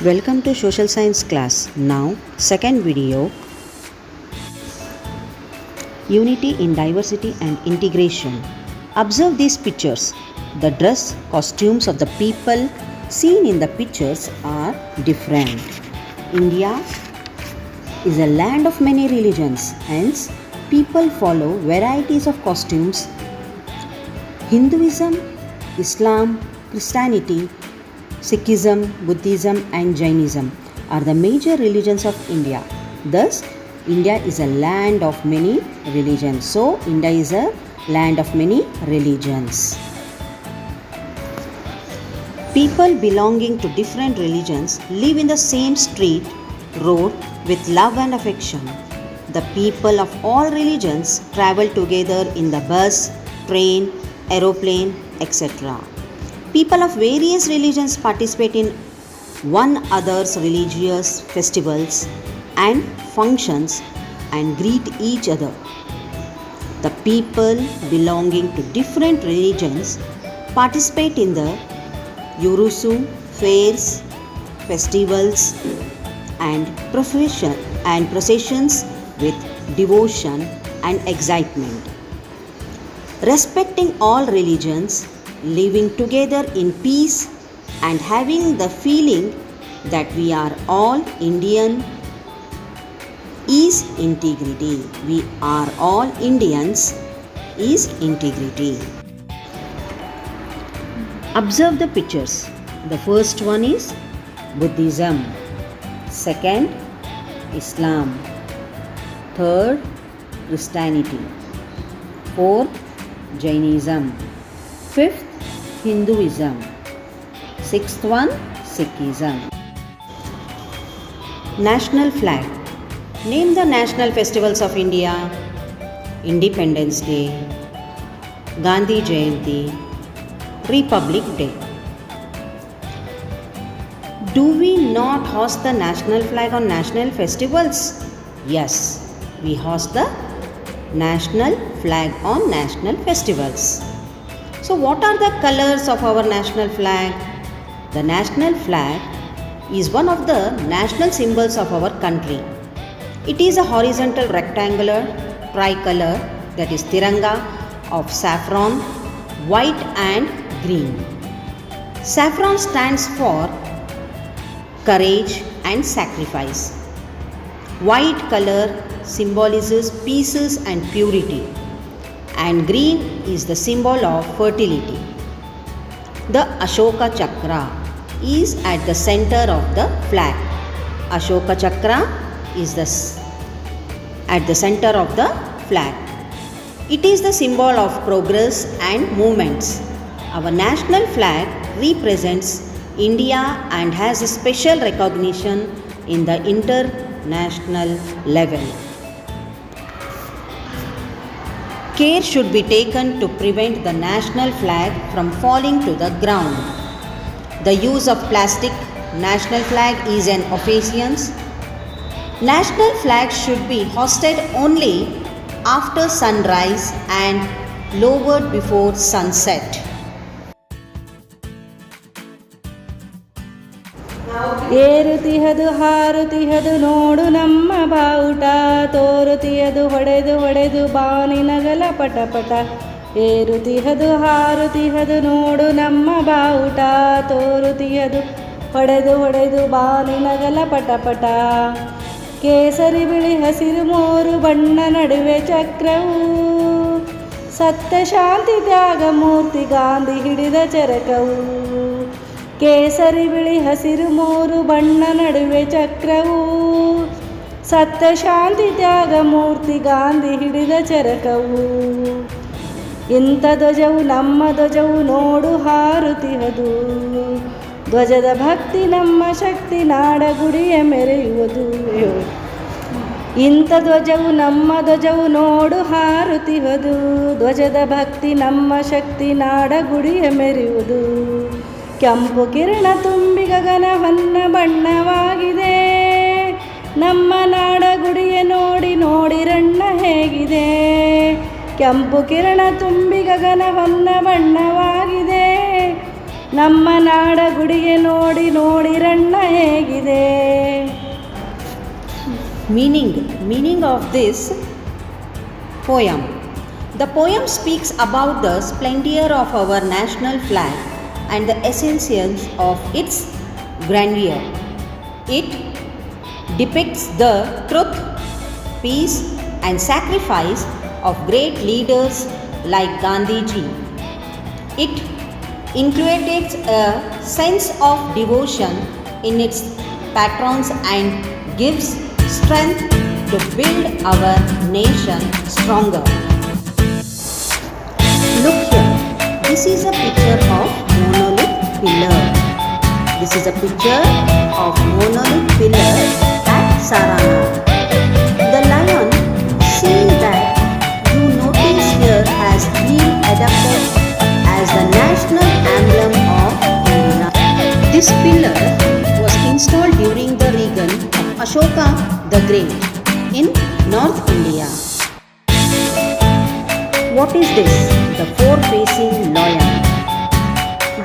Welcome to social science class. Now, second video, unity in diversity and integration. Observe these pictures. The dress, costumes of the people seen in the pictures are different. India is a land of many religions, hence people follow varieties of costumes. Hinduism, Islam, Christianity, Sikhism, Buddhism and Jainism are the major religions of India. Thus, India is a land of many religions. So, India is a land of many religions. People belonging to different religions live in the same street, road with love and affection. The people of all religions travel together in the bus, train, aeroplane, etc. People of various religions participate in one another's religious festivals and functions and greet each other. The people belonging to different religions participate in the Urusu, fairs, festivals and processions with devotion and excitement. Respecting all religions, living together in peace and having the feeling that we are all Indian is integrity. We are all Indians is integrity. Observe the pictures. The first one is Buddhism, second Islam, third Christianity, fourth Jainism, fifth Hinduism, sixth one Sikhism. National flag. Name the national festivals of India: Independence Day, Gandhi Jayanti, Republic Day. Do we not hoist the national flag on national festivals? Yes, we hoist the national flag on national festivals. So, what are the colors of our national flag? The national flag is one of the national symbols of our country. It is a horizontal rectangular tricolor, that is Tiranga, of saffron, white and green. Saffron stands for courage and sacrifice. White color symbolizes peace and purity, and green is the symbol of fertility. The Ashoka Chakra is at the center of the flag. Ashoka Chakra is at the center of the flag. It is the symbol of progress and movements. Our national flag represents India and has a special recognition in the international level. Care should be taken to prevent the national flag from falling to the ground. The use of plastic national flag is an offense. National flag should be hoisted only after sunrise and lowered before sunset. ಏರುತಿಹದು ಹಾರುತಿಹದು ನೋಡು ನಮ್ಮ ಬಾವುಟ, ತೋರುತಿಹದು ಹೊಡೆದು ಹೊಡೆದು ಬಾನಿನಗಲ ಪಟಪಟ. ಏರುತಿಹದು ಹಾರುತಿಹದು ನೋಡು ನಮ್ಮ ಬಾವುಟ, ತೋರುತಿಹದು ಹೊಡೆದು ಹೊಡೆದು ಬಾನಿನಗಲ ಪಟಪಟ. ಕೇಸರಿ ಬಿಳಿ ಹಸಿರು ಮೂರು ಬಣ್ಣ ನಡುವೆ ಚಕ್ರವು, ಸತ್ಯ ಶಾಂತಿ ತ್ಯಾಗ ಮೂರ್ತಿ ಗಾಂಧಿ ಹಿಡಿದ ಚರಕವು. ಕೇಸರಿ ಬಿಳಿ ಹಸಿರು ಮೂರು ಬಣ್ಣ ನಡುವೆ ಚಕ್ರವು, ಸತ್ಯ ಶಾಂತಿ ತ್ಯಾಗ ಮೂರ್ತಿ ಗಾಂಧಿ ಹಿಡಿದ ಚರಕವು. ಇಂಥ ಧ್ವಜವು ನಮ್ಮ ಧ್ವಜವು ನೋಡು ಹಾರುತಿಹದು, ಧ್ವಜದ ಭಕ್ತಿ ನಮ್ಮ ಶಕ್ತಿ ನಾಡ ಗುಡಿಯ ಮೆರೆಯುವುದು. ಇಂಥ ಧ್ವಜವು ನಮ್ಮ ಧ್ವಜವು ನೋಡು ಹಾರುತಿಹದು, ಧ್ವಜದ ಭಕ್ತಿ ನಮ್ಮ ಶಕ್ತಿ ನಾಡ ಗುಡಿಯ ಮೆರೆಯುವುದು. ಕೆಂಪು ಕಿರಣ ತುಂಬಿ ಗಗನ ಹೊನ್ನ ಬಣ್ಣವಾಗಿದೆ, ನಮ್ಮ ನಾಡ ಗುಡಿಯ ನೋಡಿ ನೋಡಿರಣ್ಣ ಹೇಗಿದೆ. ಕೆಂಪು ಕಿರಣ ತುಂಬಿ ಗಗನ ಹೊನ್ನ ಬಣ್ಣವಾಗಿದೆ, ನಮ್ಮ ನಾಡ ಗುಡಿಗೆ ನೋಡಿ ನೋಡಿರಣ್ಣ ಹೇಗಿದೆ. Meaning of this poem. The poem speaks about the splendor of our national flag and the essence of its grandeur. It depicts the truth, peace, and sacrifice of great leaders like Gandhiji. It inculcates a sense of devotion in its patrons and gives strength to build our nation stronger. Look here, this is a picture of monolith pillar. This is a picture of monolith pillar at Saranath. The lion, see that you notice here, has been adopted as the national emblem of India. This pillar was installed during the reign of Ashoka the Great in North India. What is this? The four-facing lion.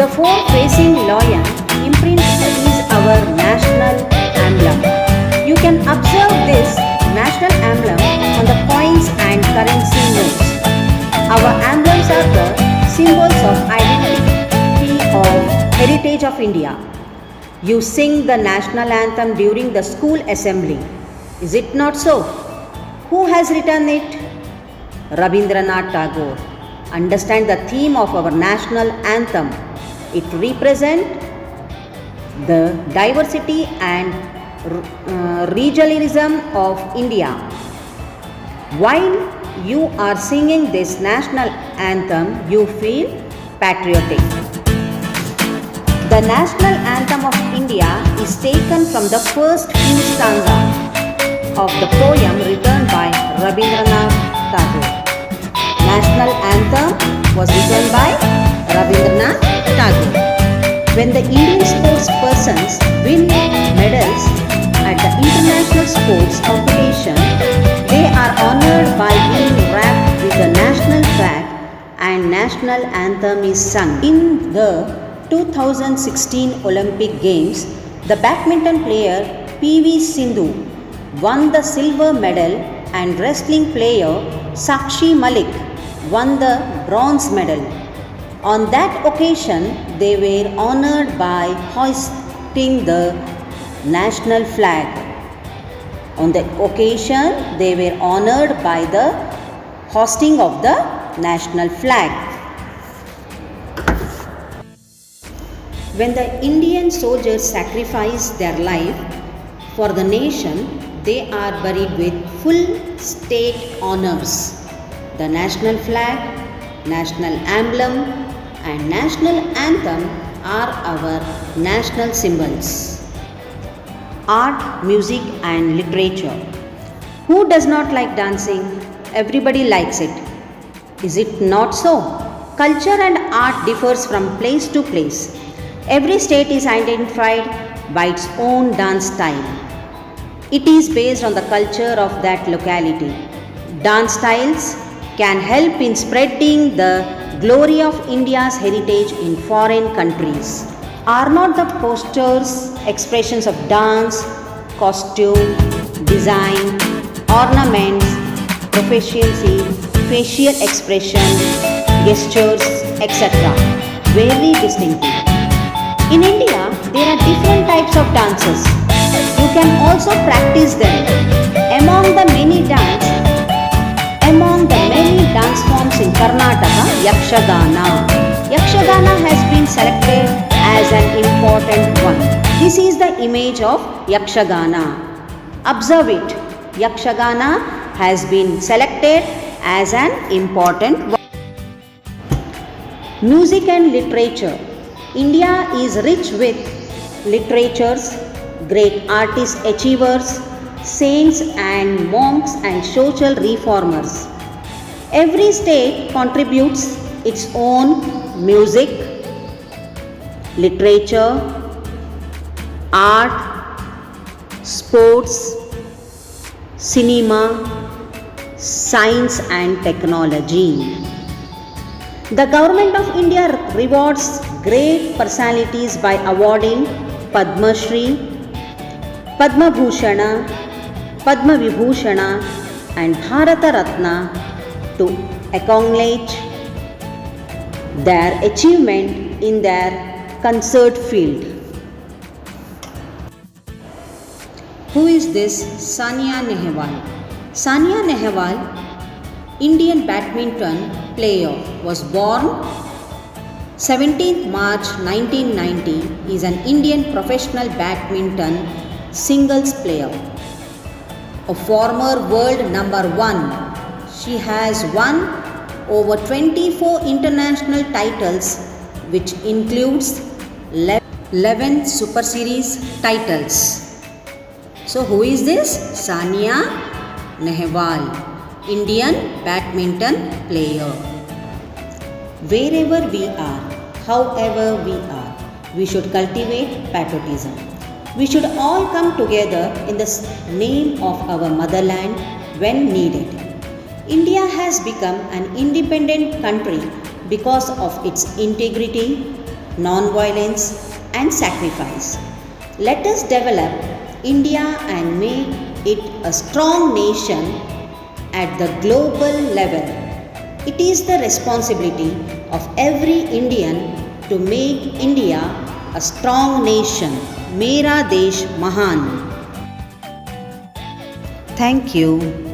The four-facing lion imprint is our national emblem. You can observe this national emblem on the coins and currency notes. Our emblems are the symbols of identity of heritage of India. You sing the national anthem during the school assembly. Is it not so? Who has written it? Rabindranath Tagore. Understand the theme of our national anthem. It represents the diversity and regionalism of India. While you are singing this national anthem, you feel patriotic. The national anthem of India is taken from the first few stanzas of the poem written by Rabindranath Tagore. National anthem was written by Rabindranath Tagore. When the Indian sports persons win medals at the international sports competition, they are honored by being wrapped with the national flag and national anthem is sung. In the 2016 Olympic Games, the badminton player PV Sindhu won the silver medal and wrestling player Sakshi Malik won the bronze medal. On that occasion, they were honored by hoisting the national flag. On the occasion, they were honored by the hosting of the national flag. When the Indian soldiers sacrifice their life for the nation, they are buried with full state honors. The national flag, national emblem, and national anthem are our national symbols. Art, music, and literature. Who does not like dancing? Everybody likes it. Is it not so? Culture and art differs from place to place. Every state is identified by its own dance style. It is based on the culture of that locality. Dance styles can help in spreading the glory of India's heritage in foreign countries. Are not the postures expressions of dance, costume, design, ornaments, proficiency, facial expression, gestures, etc. very distinctive? In India, there are different types of dances. You can also practice them. Among the many dance forms in Karnataka, Yakshagana. Yakshagana has been selected as an important one. This is the image of Yakshagana. Observe it. Yakshagana has been selected as an important one. Music and literature. India is rich with literatures, great artists, achievers, saints and monks and social reformers. Every state contributes its own music, literature, art, sports, cinema, science and technology. The government of India rewards great personalities by awarding Padma Shri, Padma Bhushana, Padma Vibhushana and Bharata Ratna to acknowledge their achievement in their concert field. Who is this Sania Nehwal? Sania Nehwal, Indian badminton player, was born 17th March 1990, is an Indian professional badminton singles player, a former world number one. She has won over 24 international titles, which includes 11 Super Series titles. So who is this? Sania Nehwal, Indian badminton player. Wherever we are, however we are, we should cultivate patriotism. We should all come together in the name of our motherland when needed. India has become an independent country because of its integrity, non-violence and sacrifice. Let us develop India and make it a strong nation at the global level. It is the responsibility of every Indian to make India a strong nation. Mera Desh Mahan. Thank you.